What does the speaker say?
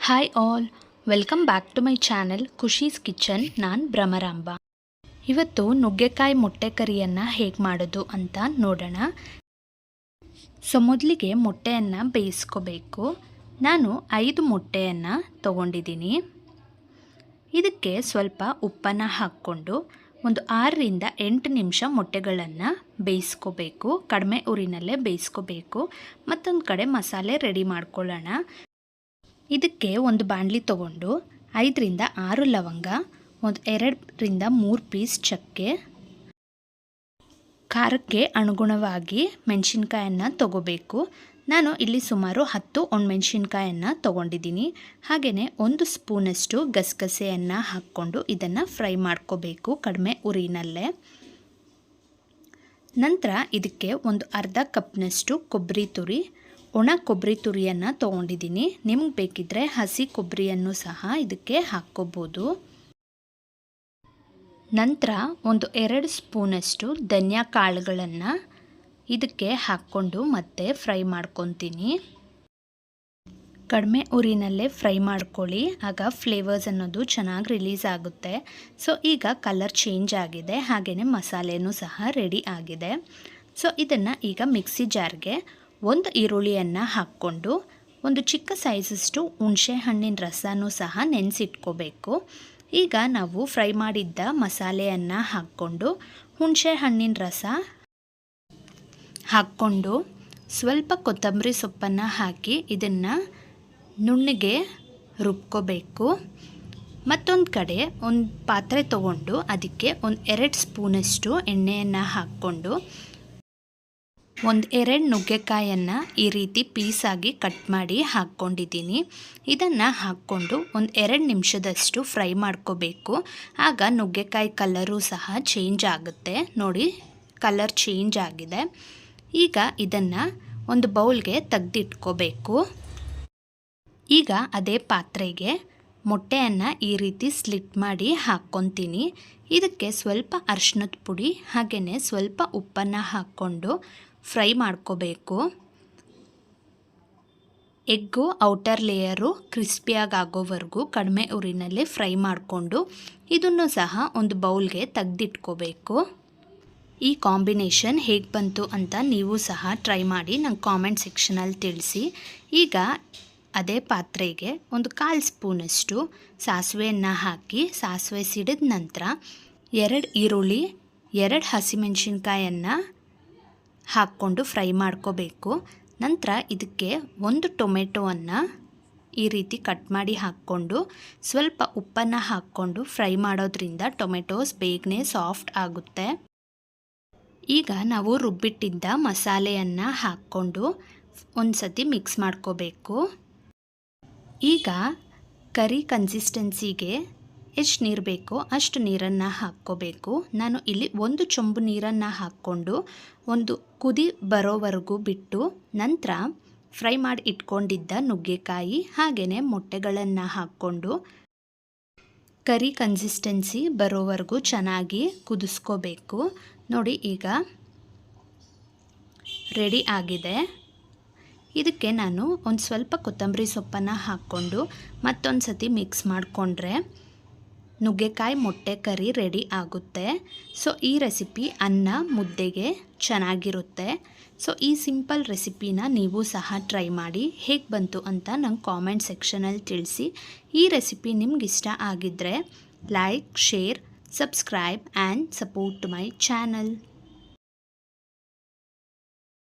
Hi all, welcome back to my channel Khushi's Kitchen. ನಾನು ಭ್ರಮರಾಂಬ. ಇವತ್ತು ನುಗ್ಗೆಕಾಯಿ ಮೊಟ್ಟೆ ಕರಿಯನ್ನು ಹೇಗೆ ಮಾಡೋದು ಅಂತ ನೋಡೋಣ. ಮೊದಲಿಗೆ ಮೊಟ್ಟೆಯನ್ನು ಬೇಯಿಸ್ಕೋಬೇಕು. ನಾನು 5 ಮೊಟ್ಟೆಯನ್ನು ತೊಗೊಂಡಿದ್ದೀನಿ. ಇದಕ್ಕೆ ಸ್ವಲ್ಪ ಉಪ್ಪನ್ನು ಹಾಕ್ಕೊಂಡು ಒಂದು 6ರಿಂದ 8 ನಿಮಿಷ ಮೊಟ್ಟೆಗಳನ್ನು ಬೇಯಿಸ್ಕೋಬೇಕು. ಕಡಿಮೆ ಉರಿನಲ್ಲೇ ಬೇಯಿಸ್ಕೋಬೇಕು. ಮತ್ತೊಂದು ಕಡೆ ಮಸಾಲೆ ರೆಡಿ ಮಾಡ್ಕೊಳ್ಳೋಣ. ಇದಕ್ಕೆ ಒಂದು ಬಾಣಲಿ ತೊಗೊಂಡು 5ರಿಂದ 6 ಲವಂಗ, ಒಂದು 2ರಿಂದ 3 ಪೀಸ್ ಚಕ್ಕೆ, ಖಾರಕ್ಕೆ ಅನುಗುಣವಾಗಿ ಮೆಣಸಿನ್ಕಾಯನ್ನು ತೊಗೋಬೇಕು. ನಾನು ಇಲ್ಲಿ ಸುಮಾರು 10 ಒಣಮೆಣಸಿನ್ಕಾಯನ್ನು ತೊಗೊಂಡಿದ್ದೀನಿ. ಹಾಗೆಯೇ 1 ಸ್ಪೂನಷ್ಟು ಗಸಗಸೆಯನ್ನು ಹಾಕ್ಕೊಂಡು ಇದನ್ನು ಫ್ರೈ ಮಾಡ್ಕೋಬೇಕು ಕಡಿಮೆ ಉರಿನಲ್ಲೇ. ನಂತರ ಇದಕ್ಕೆ ಒಂದು ಅರ್ಧ ಕಪ್ನಷ್ಟು ಕೊಬ್ಬರಿ ತುರಿ, ಒಣ ಕೊಬ್ಬರಿ ತುರಿಯನ್ನು ತೊಗೊಂಡಿದ್ದೀನಿ. ನಿಮ್ಗೆ ಬೇಕಿದ್ದರೆ ಹಸಿ ಕೊಬ್ಬರಿಯನ್ನು ಸಹ ಇದಕ್ಕೆ ಹಾಕ್ಕೋಬೋದು. ನಂತರ ಒಂದು 2 ಸ್ಪೂನಷ್ಟು ಧನಿಯಾ ಕಾಳುಗಳನ್ನು ಇದಕ್ಕೆ ಹಾಕ್ಕೊಂಡು ಮತ್ತೆ ಫ್ರೈ ಮಾಡ್ಕೊತೀನಿ. ಕಡಿಮೆ ಉರಿನಲ್ಲೇ ಫ್ರೈ ಮಾಡ್ಕೊಳ್ಳಿ, ಆಗ ಫ್ಲೇವರ್ಸ್ ಅನ್ನೋದು ಚೆನ್ನಾಗಿ ರಿಲೀಸ್ ಆಗುತ್ತೆ. ಈಗ ಕಲರ್ ಚೇಂಜ್ ಆಗಿದೆ, ಹಾಗೆಯೇ ಮಸಾಲೆನೂ ಸಹ ರೆಡಿ ಆಗಿದೆ. ಇದನ್ನು ಈಗ ಮಿಕ್ಸಿ ಜಾರ್ಗೆ ಒಂದು ಈರುಳ್ಳಿಯನ್ನು ಹಾಕ್ಕೊಂಡು ಒಂದು ಚಿಕ್ಕ ಸೈಜಷ್ಟು ಹುಣಸೆ ಹಣ್ಣಿನ ರಸನೂ ಸಹ ನೆನೆಸಿಟ್ಕೋಬೇಕು. ಈಗ ನಾವು ಫ್ರೈ ಮಾಡಿದ್ದ ಮಸಾಲೆಯನ್ನು ಹಾಕ್ಕೊಂಡು ಹುಣಸೆ ಹಣ್ಣಿನ ರಸ ಹಾಕ್ಕೊಂಡು ಸ್ವಲ್ಪ ಕೊತ್ತಂಬರಿ ಸೊಪ್ಪನ್ನು ಹಾಕಿ ಇದನ್ನು ನುಣ್ಣಗೆ ರುಬ್ಕೋಬೇಕು. ಮತ್ತೊಂದು ಕಡೆ ಒಂದು ಪಾತ್ರೆ ತೊಗೊಂಡು ಅದಕ್ಕೆ ಒಂದು 2 ಸ್ಪೂನಷ್ಟು ಎಣ್ಣೆಯನ್ನು ಹಾಕ್ಕೊಂಡು ಒಂದು 2 ನುಗ್ಗೆಕಾಯನ್ನು ಈ ರೀತಿ ಪೀಸಾಗಿ ಕಟ್ ಮಾಡಿ ಹಾಕ್ಕೊಂಡಿದ್ದೀನಿ. ಇದನ್ನು ಹಾಕ್ಕೊಂಡು ಒಂದು 2 ನಿಮಿಷದಷ್ಟು ಫ್ರೈ ಮಾಡ್ಕೋಬೇಕು. ಆಗ ನುಗ್ಗೆಕಾಯಿ ಕಲರು ಸಹ ಚೇಂಜ್ ಆಗುತ್ತೆ. ನೋಡಿ, ಕಲರ್ ಚೇಂಜ್ ಆಗಿದೆ. ಈಗ ಇದನ್ನು ಒಂದು ಬೌಲ್ಗೆ ತೆಗೆದಿಟ್ಕೋಬೇಕು. ಈಗ ಅದೇ ಪಾತ್ರೆಗೆ ಮೊಟ್ಟೆಯನ್ನು ಈ ರೀತಿ ಸ್ಲಿಟ್ ಮಾಡಿ ಹಾಕ್ಕೊತೀನಿ. ಇದಕ್ಕೆ ಸ್ವಲ್ಪ ಅರಿಶಿಣದ ಪುಡಿ ಹಾಗೆಯೇ ಸ್ವಲ್ಪ ಉಪ್ಪನ್ನು ಹಾಕ್ಕೊಂಡು ಫ್ರೈ ಮಾಡ್ಕೋಬೇಕು. ಎಗ್ಗು ಔಟರ್ ಲೇಯರು ಕ್ರಿಸ್ಪಿಯಾಗಿ ಆಗೋವರೆಗೂ ಕಡಿಮೆ ಉರಿನಲ್ಲಿ ಫ್ರೈ ಮಾಡಿಕೊಂಡು ಇದನ್ನು ಸಹ ಒಂದು ಬೌಲ್ಗೆ ತೆಗೆದಿಟ್ಕೋಬೇಕು. ಈ ಕಾಂಬಿನೇಷನ್ ಹೇಗೆ ಬಂತು ಅಂತ ನೀವು ಸಹ ಟ್ರೈ ಮಾಡಿ ನಂಗೆ ಕಾಮೆಂಟ್ ಸೆಕ್ಷನಲ್ಲಿ ತಿಳಿಸಿ. ಈಗ ಅದೇ ಪಾತ್ರೆಗೆ ಒಂದು 1/4 ಸ್ಪೂನಷ್ಟು ಸಾಸಿವೆಯನ್ನು ಹಾಕಿ ಸಾಸಿವೆ ಸಿಡಿದ ನಂತರ 2 ಈರುಳ್ಳಿ, 2 ಹಸಿಮೆಣಸಿನ್ಕಾಯನ್ನು ಹಾಕ್ಕೊಂಡು ಫ್ರೈ ಮಾಡ್ಕೋಬೇಕು. ನಂತರ ಇದಕ್ಕೆ 1 ಟೊಮೆಟೊವನ್ನು ಈ ರೀತಿ ಕಟ್ ಮಾಡಿ ಹಾಕ್ಕೊಂಡು ಸ್ವಲ್ಪ ಉಪ್ಪನ್ನು ಹಾಕ್ಕೊಂಡು ಫ್ರೈ ಮಾಡೋದ್ರಿಂದ ಟೊಮೆಟೊಸ್ ಬೇಗನೆ ಸಾಫ್ಟ್ ಆಗುತ್ತೆ. ಈಗ ನಾವು ರುಬ್ಬಿಟ್ಟಿದ್ದ ಮಸಾಲೆಯನ್ನು ಹಾಕ್ಕೊಂಡು ಒಂದು ಸತಿ ಮಿಕ್ಸ್ ಮಾಡ್ಕೋಬೇಕು. ಈಗ ಕರಿ ಕನ್ಸಿಸ್ಟೆನ್ಸಿಗೆ ಎಷ್ಟು ನೀರು ಬೇಕೋ ಅಷ್ಟು ನೀರನ್ನು ಹಾಕ್ಕೋಬೇಕು. ನಾನು ಇಲ್ಲಿ 1 ಚೊಂಬು ನೀರನ್ನು ಹಾಕ್ಕೊಂಡು ಒಂದು ಕುದಿ ಬರೋವರೆಗೂ ಬಿಟ್ಟು ನಂತರ ಫ್ರೈ ಮಾಡಿ ಇಟ್ಕೊಂಡಿದ್ದ ನುಗ್ಗೆಕಾಯಿ ಹಾಗೆಯೇ ಮೊಟ್ಟೆಗಳನ್ನು ಹಾಕ್ಕೊಂಡು ಕರಿ ಕನ್ಸಿಸ್ಟೆನ್ಸಿ ಬರೋವರೆಗೂ ಚೆನ್ನಾಗಿ ಕುದಿಸ್ಕೋಬೇಕು. ನೋಡಿ, ಈಗ ರೆಡಿ ಆಗಿದೆ. ಇದಕ್ಕೆ ನಾನು ಒಂದು ಸ್ವಲ್ಪ ಕೊತ್ತಂಬರಿ ಸೊಪ್ಪನ್ನು ಹಾಕ್ಕೊಂಡು ಮತ್ತೊಂದು ಸತಿ ಮಿಕ್ಸ್ ಮಾಡಿಕೊಂಡ್ರೆ ನುಗ್ಗೆಕಾಯಿ ಮೊಟ್ಟೆ ಕರಿ ರೆಡಿ ಆಗುತ್ತೆ. ಈ ರೆಸಿಪಿ ಅನ್ನ ಮುದ್ದೆಗೆ ಚೆನ್ನಾಗಿರುತ್ತೆ. ಈ ಸಿಂಪಲ್ ರೆಸಿಪಿನ ನೀವು ಸಹ ಟ್ರೈ ಮಾಡಿ. ಹೇಗೆ ಬಂತು ಅಂತ ನಂಗೆ ಕಾಮೆಂಟ್ ಸೆಕ್ಷನಲ್ಲಿ ತಿಳಿಸಿ. ಈ ರೆಸಿಪಿ ನಿಮ್ಗೆ ಇಷ್ಟ ಆಗಿದ್ದರೆ like, share, subscribe and support to my channel.